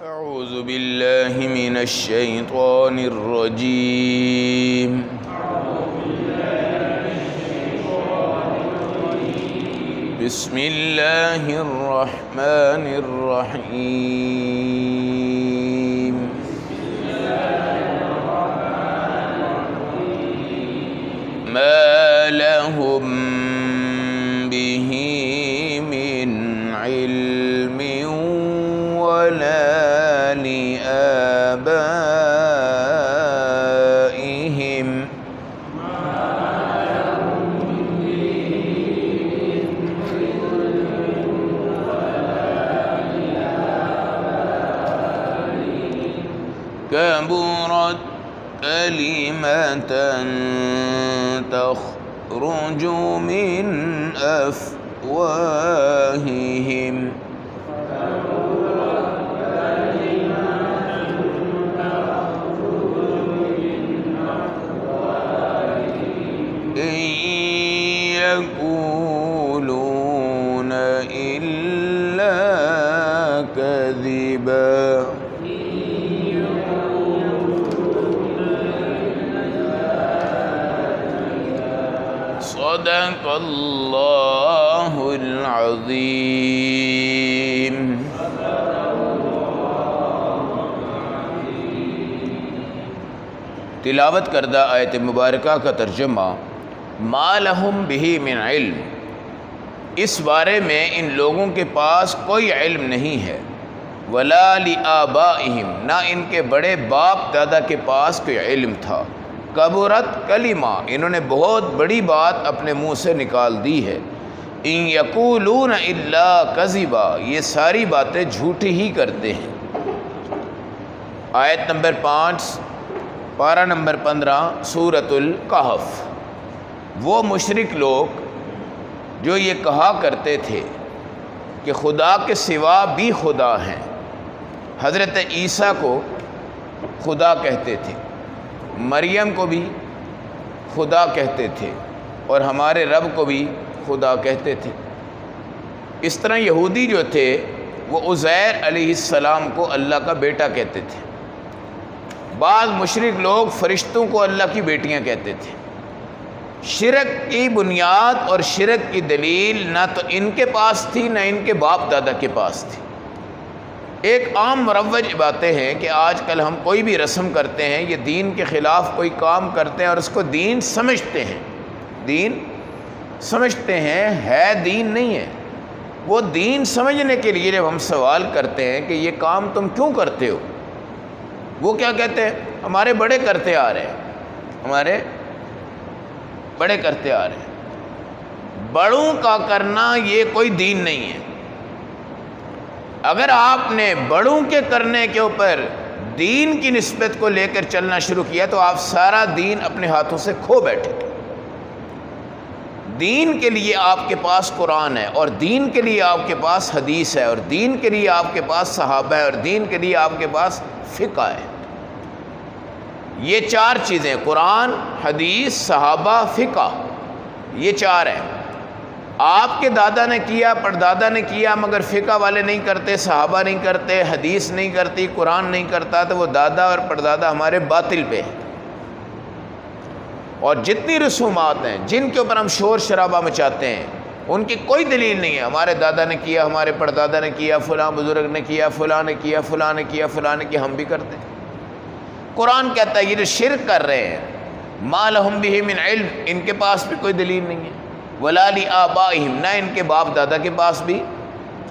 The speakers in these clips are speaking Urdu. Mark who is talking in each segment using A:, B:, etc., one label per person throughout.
A: أعوذ بالله من الشيطان الرجيم بسم الله الرحمن الرحيم ما لهم به من علم ولا لآبائهم كبرت كلمة تخرج من أفواههم إن يقولون إلا كذبا صدق اللہ العظیم۔ تلاوت کردہ آیت مبارکہ کا ترجمہ ما لہم بہ من علم، اس بارے میں ان لوگوں کے پاس کوئی علم نہیں ہے، ولا لآبائہم، نہ ان کے بڑے باپ دادا کے پاس کوئی علم تھا، کبرت کلمہ، انہوں نے بہت بڑی بات اپنے منہ سے نکال دی ہے، ان یقولون الا کذبا، یہ ساری باتیں جھوٹی ہی کرتے ہیں۔ آیت نمبر 5 پارہ نمبر 15 سورۃ الکہف۔ وہ مشرک لوگ جو یہ کہا کرتے تھے کہ خدا کے سوا بھی خدا ہیں، حضرت عیسیٰ کو خدا کہتے تھے، مریم کو بھی خدا کہتے تھے، اور ہمارے رب کو بھی خدا کہتے تھے۔ اس طرح یہودی جو تھے وہ عزیر علیہ السلام کو اللہ کا بیٹا کہتے تھے۔ بعض مشرک لوگ فرشتوں کو اللہ کی بیٹیاں کہتے تھے۔ شرک کی بنیاد اور شرک کی دلیل نہ تو ان کے پاس تھی نہ ان کے باپ دادا کے پاس تھی۔ ایک عام مروج باتیں ہیں کہ آج کل ہم کوئی بھی رسم کرتے ہیں، یہ دین کے خلاف کوئی کام کرتے ہیں اور اس کو دین سمجھتے ہیں، دین سمجھتے ہیں، ہے دین نہیں ہے۔ وہ دین سمجھنے کے لیے جب ہم سوال کرتے ہیں کہ یہ کام تم کیوں کرتے ہو، وہ کیا کہتے ہیں؟ ہمارے بڑے کرتے آ رہے ہیں، ہمارے بڑے کرتے آ رہے ہیں۔ بڑوں کا کرنا یہ کوئی دین نہیں ہے۔ اگر آپ نے بڑوں کے کرنے کے اوپر دین کی نسبت کو لے کر چلنا شروع کیا تو آپ سارا دین اپنے ہاتھوں سے کھو بیٹھے۔ دین کے لیے آپ کے پاس قرآن ہے، اور دین کے لیے آپ کے پاس حدیث ہے، اور دین کے لیے آپ کے پاس صحابہ ہے، اور دین کے لیے آپ کے پاس فقہ ہے۔ یہ چار چیزیں، قرآن، حدیث، صحابہ، فقہ، یہ چار ہیں۔ آپ کے دادا نے کیا، پردادا نے کیا، مگر فقہ والے نہیں کرتے، صحابہ نہیں کرتے، حدیث نہیں کرتی، قرآن نہیں کرتا، تو وہ دادا اور پردادا ہمارے باطل پہ ہیں۔ اور جتنی رسومات ہیں جن کے اوپر ہم شور شرابہ مچاتے ہیں ان کی کوئی دلیل نہیں ہے۔ ہمارے دادا نے کیا، ہمارے پردادا نے کیا، فلاں بزرگ نے کیا، فلاں نے کیا، فلاں نے کیا، فلاں نے کیا، ہم بھی کرتے ہیں۔ قرآن کہتا ہے یہ جو شرک کر رہے ہیں ما لہم بہ من علم، ان کے پاس بھی کوئی دلیل نہیں ہے، ولا لآبائہم، نہ ان کے باپ دادا کے پاس بھی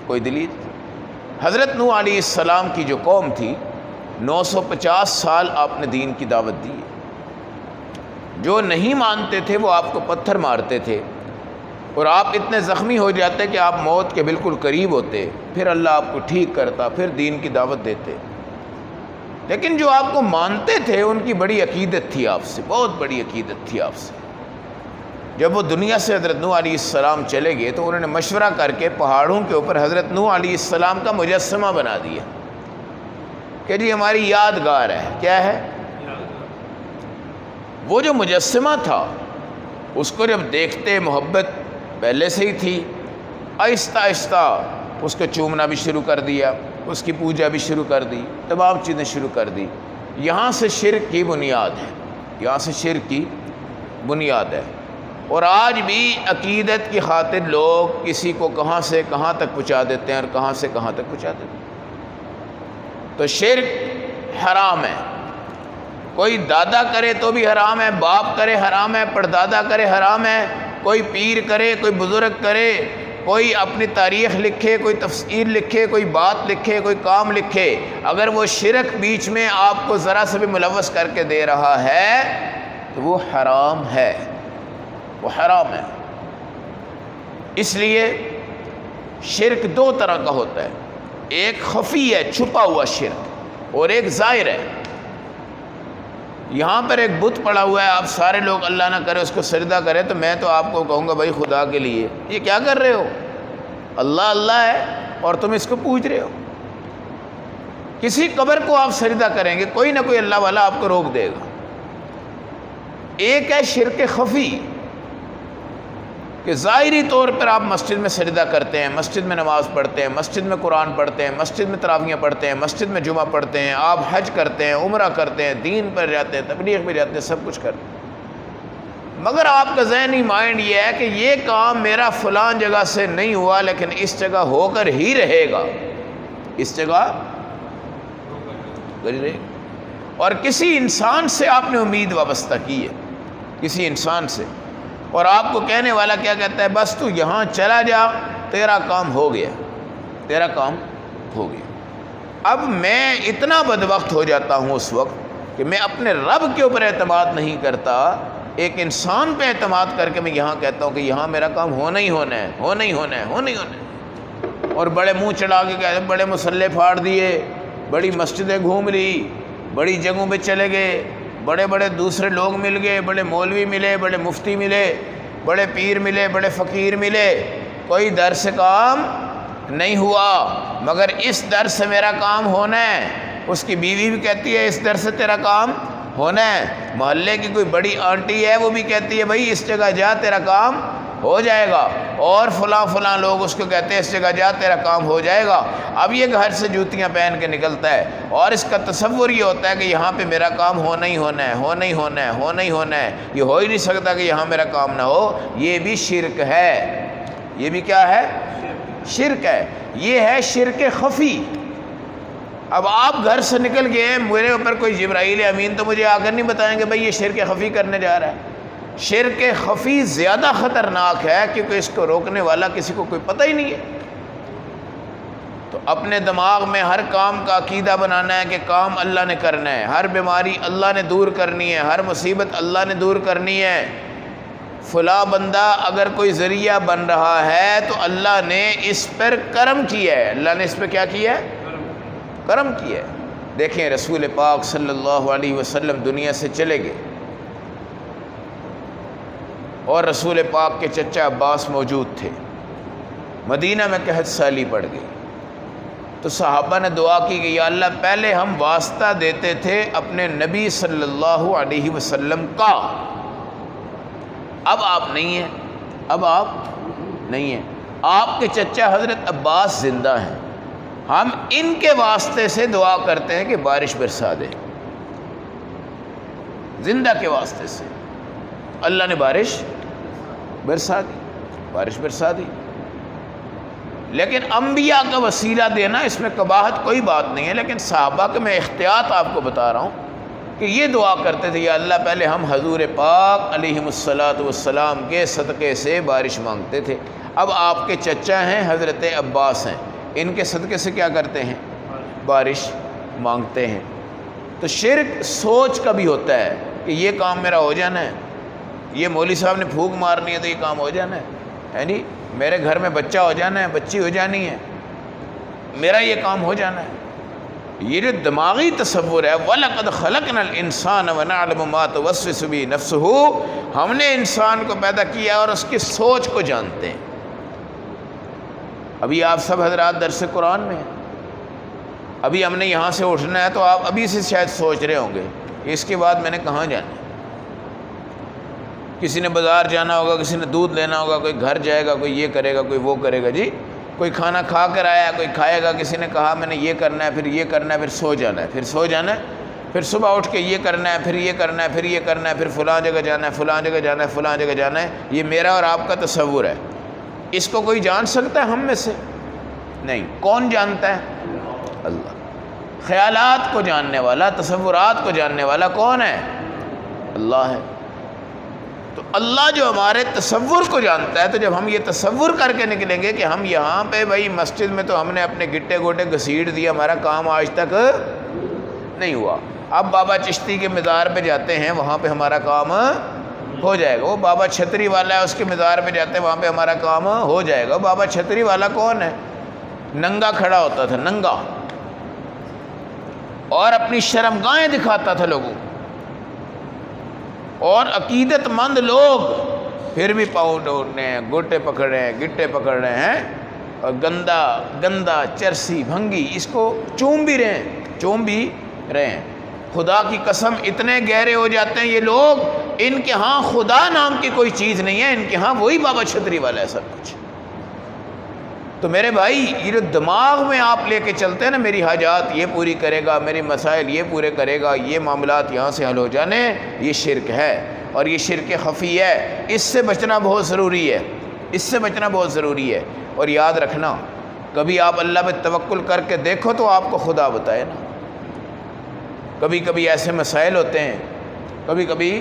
A: کوئی دلیل۔ حضرت نوح علیہ السلام کی جو قوم تھی 950 سال آپ نے دین کی دعوت دی ہے۔ جو نہیں مانتے تھے وہ آپ کو پتھر مارتے تھے، اور آپ اتنے زخمی ہو جاتے کہ آپ موت کے بالکل قریب ہوتے، پھر اللہ آپ کو ٹھیک کرتا، پھر دین کی دعوت دیتے۔ لیکن جو آپ کو مانتے تھے ان کی بڑی عقیدت تھی آپ سے، بہت بڑی عقیدت تھی آپ سے۔ جب وہ دنیا سے حضرت نوح علیہ السلام چلے گئے تو انہوں نے مشورہ کر کے پہاڑوں کے اوپر حضرت نوح علیہ السلام کا مجسمہ بنا دیا کہ جی ہماری یادگار ہے۔ کیا ہے؟ وہ جو مجسمہ تھا اس کو جب دیکھتے محبت پہلے سے ہی تھی، آہستہ آہستہ اس کو چومنا بھی شروع کر دیا، اس کی پوجا بھی شروع کر دی، تمام چیزیں شروع کر دی۔ یہاں سے شرک کی بنیاد ہے، یہاں سے شرک کی بنیاد ہے۔ اور آج بھی عقیدت کی خاطر لوگ کسی کو کہاں سے کہاں تک پہنچا دیتے ہیں اور کہاں سے کہاں تک پہنچا دیتے ہیں۔ تو شرک حرام ہے، کوئی دادا کرے تو بھی حرام ہے، باپ کرے حرام ہے، پردادا کرے حرام ہے، کوئی پیر کرے، کوئی بزرگ کرے، کوئی اپنی تاریخ لکھے، کوئی تفسیر لکھے، کوئی بات لکھے، کوئی کام لکھے، اگر وہ شرک بیچ میں آپ کو ذرا سے بھی ملوث کر کے دے رہا ہے تو وہ حرام ہے، وہ حرام ہے۔ اس لیے شرک دو طرح کا ہوتا ہے، ایک خفی ہے، چھپا ہوا شرک، اور ایک ظاہر ہے۔ یہاں پر ایک بت پڑا ہوا ہے، آپ سارے لوگ اللہ نہ کرے اس کو سجدہ کرے، تو میں تو آپ کو کہوں گا بھائی خدا کے لیے یہ کیا کر رہے ہو؟ اللہ اللہ ہے اور تم اس کو پوج رہے ہو۔ کسی قبر کو آپ سجدہ کریں گے، کوئی نہ کوئی اللہ والا آپ کو روک دے گا۔ ایک ہے شرک خفی کہ ظاہری طور پر آپ مسجد میں سجدہ کرتے ہیں، مسجد میں نماز پڑھتے ہیں، مسجد میں قرآن پڑھتے ہیں، مسجد میں تراویحیں پڑھتے ہیں، مسجد میں جمعہ پڑھتے ہیں، آپ حج کرتے ہیں، عمرہ کرتے ہیں، دین پر جاتے ہیں، تبلیغ پہ جاتے ہیں، سب کچھ کرتے ہیں، مگر آپ کا ذہنی مائنڈ یہ ہے کہ یہ کام میرا فلان جگہ سے نہیں ہوا لیکن اس جگہ ہو کر ہی رہے گا، اس جگہ رہے گا۔ اور کسی انسان سے آپ نے امید وابستہ کی ہے، کسی انسان سے، اور آپ کو کہنے والا کیا کہتا ہے؟ بس تو یہاں چلا جا، تیرا کام ہو گیا، تیرا کام ہو گیا۔ اب میں اتنا بدبخت ہو جاتا ہوں اس وقت کہ میں اپنے رب کے اوپر اعتماد نہیں کرتا، ایک انسان پہ اعتماد کر کے میں یہاں کہتا ہوں کہ یہاں میرا کام ہونا ہی ہونا ہے، ہونا ہی ہونا ہے، ہونا ہی ہونا ہے، اور بڑے منہ چڑھا کے کہتے ہیں، بڑے مسلے پھاڑ دیے، بڑی مسجدیں گھوم لی، بڑی جگہوں پہ چلے گئے، بڑے بڑے دوسرے لوگ مل گئے، بڑے مولوی ملے، بڑے مفتی ملے، بڑے پیر ملے، بڑے فقیر ملے، کوئی در سے کام نہیں ہوا، مگر اس در سے میرا کام ہونا ہے۔ اس کی بیوی بھی کہتی ہے اس در سے تیرا کام ہونا ہے، محلے کی کوئی بڑی آنٹی ہے وہ بھی کہتی ہے بھائی اس جگہ جا تیرا کام ہو جائے گا، اور فلاں فلاں لوگ اس کو کہتے ہیں اس جگہ جا تیرا کام ہو جائے گا۔ اب یہ گھر سے جوتیاں پہن کے نکلتا ہے اور اس کا تصور یہ ہوتا ہے کہ یہاں پہ میرا کام ہونا ہی ہونا ہے، ہونا ہی ہونا ہے، ہونا ہی ہونا ہے، یہ ہو ہی نہیں سکتا کہ یہاں میرا کام نہ ہو۔ یہ بھی شرک ہے، یہ بھی کیا ہے؟ شرک ہے۔ یہ ہے شرک خفی۔ اب آپ گھر سے نکل گئے، میرے اوپر کوئی جبرائیل امین تو مجھے آ کر نہیں بتائیں گے بھائی یہ شرک خفی کرنے جا رہا ہے۔ شرک خفی زیادہ خطرناک ہے کیونکہ اس کو روکنے والا کسی کو کوئی پتہ ہی نہیں ہے۔ تو اپنے دماغ میں ہر کام کا عقیدہ بنانا ہے کہ کام اللہ نے کرنا ہے، ہر بیماری اللہ نے دور کرنی ہے، ہر مصیبت اللہ نے دور کرنی ہے۔ فلاں بندہ اگر کوئی ذریعہ بن رہا ہے تو اللہ نے اس پر کرم کیا ہے، اللہ نے اس پہ کیا کیا ہے؟ کرم کیا ہے۔ دیکھیں رسول پاک صلی اللہ علیہ وسلم دنیا سے چلے گئے اور رسول پاک کے چچا عباس موجود تھے، مدینہ میں قحط سالی پڑ گئی، تو صحابہ نے دعا کی کہ یا اللہ پہلے ہم واسطہ دیتے تھے اپنے نبی صلی اللہ علیہ وسلم کا، اب آپ نہیں ہیں، اب آپ نہیں ہیں، آپ کے چچا حضرت عباس زندہ ہیں، ہم ان کے واسطے سے دعا کرتے ہیں کہ بارش برسا دے، زندہ کے واسطے سے اللہ نے بارش برسا دی، بارش برسا دی۔ لیکن انبیاء کا وسیلہ دینا اس میں قباحت کوئی بات نہیں ہے، لیکن صحابہ کے میں احتیاط آپ کو بتا رہا ہوں کہ یہ دعا کرتے تھے یا اللہ پہلے ہم حضور پاک علیہ السلام کے صدقے سے بارش مانگتے تھے، اب آپ کے چچا ہیں حضرت عباس ہیں، ان کے صدقے سے کیا کرتے ہیں؟ بارش مانگتے ہیں۔ تو شرک سوچ کا بھی ہوتا ہے کہ یہ کام میرا ہو جانا ہے، یہ مولوی صاحب نے پھونک مارنی ہے تو یہ کام ہو جانا ہے نہیں، میرے گھر میں بچہ ہو جانا ہے، بچی ہو جانی ہے، میرا یہ کام ہو جانا ہے۔ یہ جو دماغی تصور ہے وَلَقَدْ خَلَقْنَا الْإِنسَانَ وَنَعْلَمُ مَا تُوَسْوِسُ بِهِ نَفْسُهُ، ہم نے انسان کو پیدا کیا اور اس کی سوچ کو جانتے ہیں۔ ابھی آپ سب حضرات درس قرآن میں ہیں، ابھی ہم نے یہاں سے اٹھنا ہے تو آپ ابھی سے شاید سوچ رہے ہوں گے اس کے بعد میں نے کہاں جانا ہے، کسی نے بازار جانا ہوگا، کسی نے دودھ لینا ہوگا، کوئی گھر جائے گا، کوئی یہ کرے گا، کوئی وہ کرے گا، جی کوئی کھانا کھا کر آیا، کوئی کھائے گا، کسی نے کہا میں نے یہ کرنا ہے، پھر یہ کرنا ہے، پھر سو جانا ہے، پھر سو جانا ہے، پھر صبح اٹھ کے یہ کرنا ہے، پھر یہ کرنا ہے، پھر یہ کرنا ہے، پھر فلاں جگہ جانا ہے، فلاں جگہ جانا ہے، فلاں جگہ جانا ہے. یہ میرا اور آپ کا تصور ہے. اس کو کوئی جان سکتا ہے ہم میں سے؟ نہیں. کون جانتا ہے؟ اللہ. خیالات کو جاننے والا، تصورات کو جاننے والا کون ہے؟ اللہ ہے. تو اللہ جو ہمارے تصور کو جانتا ہے، تو جب ہم یہ تصور کر کے نکلیں گے کہ ہم یہاں پہ بھائی مسجد میں تو ہم نے اپنے گٹے گوٹے گھسیٹ دیے، ہمارا کام آج تک نہیں ہوا، اب بابا چشتی کے مزار پہ جاتے ہیں، وہاں پہ ہمارا کام ہو جائے گا. وہ بابا چھتری والا ہے، اس کے مزار پہ جاتے ہیں، وہاں پہ ہمارا کام ہو جائے گا. بابا چھتری والا کون ہے؟ ننگا کھڑا ہوتا تھا، ننگا، اور اپنی شرمگاہیں دکھاتا تھا لوگوں. اور عقیدت مند لوگ پھر بھی پاؤں ڈور رہے ہیں، گوٹے پکڑ رہے ہیں، گٹے پکڑ رہے ہیں، اور گندا چرسی بھنگی اس کو چوم بھی رہے ہیں. خدا کی قسم اتنے گہرے ہو جاتے ہیں یہ لوگ، ان کے ہاں خدا نام کی کوئی چیز نہیں ہے، ان کے ہاں وہی بابا چھتری والا ہے سب کچھ. تو میرے بھائی یہ جو دماغ میں آپ لے کے چلتے ہیں نا، میری حاجات یہ پوری کرے گا، میری مسائل یہ پورے کرے گا، یہ معاملات یہاں سے حل ہو جانے، یہ شرک ہے، اور یہ شرک خفی ہے. اس سے بچنا بہت ضروری ہے، اس سے بچنا بہت ضروری ہے. اور یاد رکھنا، کبھی آپ اللہ پہ توکل کر کے دیکھو تو آپ کو خدا بتائے نا. کبھی کبھی ایسے مسائل ہوتے ہیں، کبھی کبھی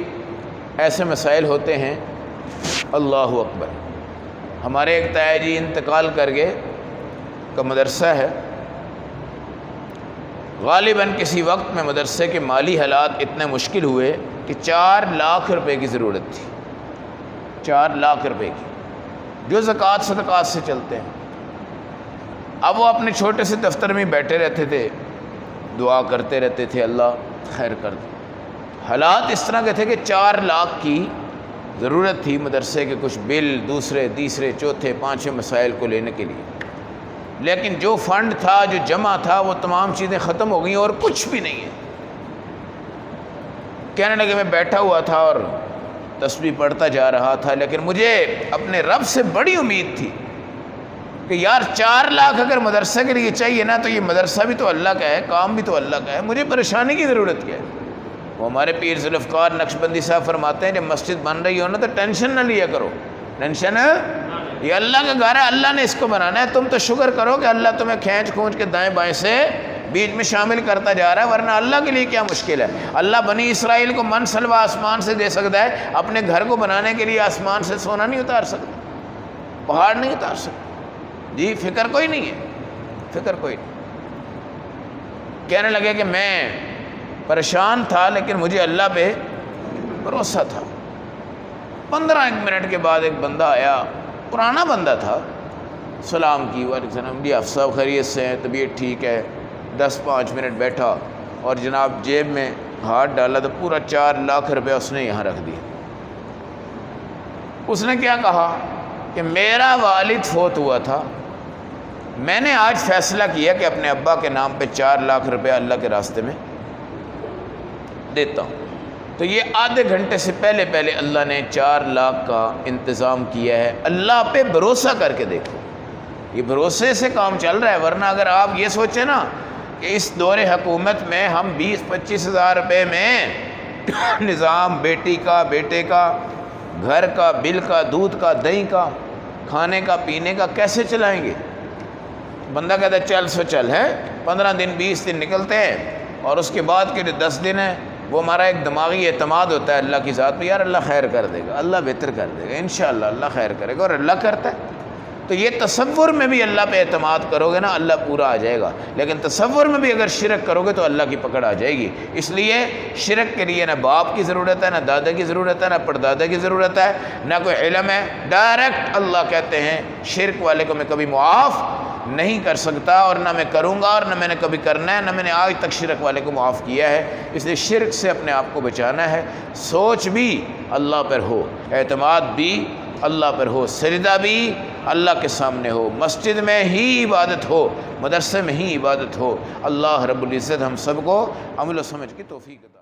A: ایسے مسائل ہوتے ہیں. اللہ اکبر. ہمارے ایک تایا جی انتقال کر گئے کا مدرسہ ہے. غالباً کسی وقت میں مدرسے کے مالی حالات اتنے مشکل ہوئے کہ 4 لاکھ روپے کی ضرورت تھی. 4 لاکھ روپے کی، جو زکوٰۃ صدقات سے چلتے ہیں. اب وہ اپنے چھوٹے سے دفتر میں بیٹھے رہتے تھے، دعا کرتے رہتے تھے، اللہ خیر کر دے. حالات اس طرح کے تھے کہ 4 لاکھ کی ضرورت تھی مدرسے کے کچھ بل، دوسرے تیسرے چوتھے پانچویں مسائل کو لینے کے لیے. لیکن جو فنڈ تھا، جو جمع تھا، وہ تمام چیزیں ختم ہو گئیں اور کچھ بھی نہیں ہے. کہنے لگے میں بیٹھا ہوا تھا اور تسبیح پڑھتا جا رہا تھا، لیکن مجھے اپنے رب سے بڑی امید تھی کہ یار 4 لاکھ اگر مدرسے کے لیے چاہیے نا، تو یہ مدرسہ بھی تو اللہ کا ہے، کام بھی تو اللہ کا ہے، مجھے پریشانی کی ضرورت کیا ہے. وہ ہمارے پیر ذوالفقار نقشبندی صاحب فرماتے ہیں جب مسجد بن رہی ہو نا تو ٹینشن نہ لیا کرو. ٹینشن یہ اللہ کا گھر ہے، اللہ نے اس کو بنانا ہے. تم تو شکر کرو کہ اللہ تمہیں کھینچ کھونچ کے دائیں بائیں سے بیچ میں شامل کرتا جا رہا ہے، ورنہ اللہ کے لیے کیا مشکل ہے. اللہ بنی اسرائیل کو من سلوا آسمان سے دے سکتا ہے، اپنے گھر کو بنانے کے لیے آسمان سے سونا نہیں اتار سکتا، پہاڑ نہیں اتار سکتا. جی فکر کوئی نہیں ہے، فکر کوئی نہیں. کہنے لگے کہ میں پریشان تھا لیکن مجھے اللہ پہ بھروسہ تھا. 15 منٹ کے بعد ایک بندہ آیا، پرانا بندہ تھا، سلام کی، وعلیکم السلام جی، آپ صاحب خیریت سے ہیں، طبیعت ٹھیک ہے. 10-5 منٹ بیٹھا اور جناب جیب میں ہاتھ ڈالا تو پورا 4 لاکھ روپے اس نے یہاں رکھ دیا. اس نے کیا کہا کہ میرا والد فوت ہوا تھا، میں نے آج فیصلہ کیا کہ اپنے ابا کے نام پہ 4 لاکھ روپے اللہ کے راستے میں دیتا ہوں. تو یہ آدھے گھنٹے سے پہلے اللہ نے 4 لاکھ کا انتظام کیا ہے. اللہ پہ بھروسہ کر کے دیکھو، یہ بھروسے سے کام چل رہا ہے. ورنہ اگر آپ یہ سوچیں نا کہ اس دور حکومت میں ہم 20-25 ہزار روپے میں نظام بیٹی کا، بیٹے کا، گھر کا، بل کا، دودھ کا، دہی کا، کھانے کا، پینے کا کیسے چلائیں گے؟ بندہ کہتا ہے چل سو چل ہے. 15 دن 20 دن نکلتے ہیں، اور اس کے بعد کے جو 10 دن ہیں وہ ہمارا ایک دماغی اعتماد ہوتا ہے اللہ کی ذات پہ، یار اللہ خیر کر دے گا، اللہ بہتر کر دے گا، انشاءاللہ اللہ خیر کرے گا، اور اللہ کرتا ہے. تو یہ تصور میں بھی اللہ پہ اعتماد کرو گے نا، اللہ پورا آ جائے گا. لیکن تصور میں بھی اگر شرک کرو گے تو اللہ کی پکڑ آ جائے گی. اس لیے شرک کے لیے نہ باپ کی ضرورت ہے، نہ دادا کی ضرورت ہے، نہ پردادا کی ضرورت ہے، نہ کوئی علم ہے. ڈائریکٹ اللہ کہتے ہیں شرک والے کو میں کبھی معاف نہیں کر سکتا، اور نہ میں کروں گا، اور نہ میں نے کبھی کرنا ہے، نہ میں نے آج تک شرک والے کو معاف کیا ہے. اس لیے شرک سے اپنے آپ کو بچانا ہے. سوچ بھی اللہ پر ہو، اعتماد بھی اللہ پر ہو، سجدہ بھی اللہ کے سامنے ہو، مسجد میں ہی عبادت ہو، مدرسے میں ہی عبادت ہو. اللہ رب العزت ہم سب کو عمل و سمجھ کی توفیق عطا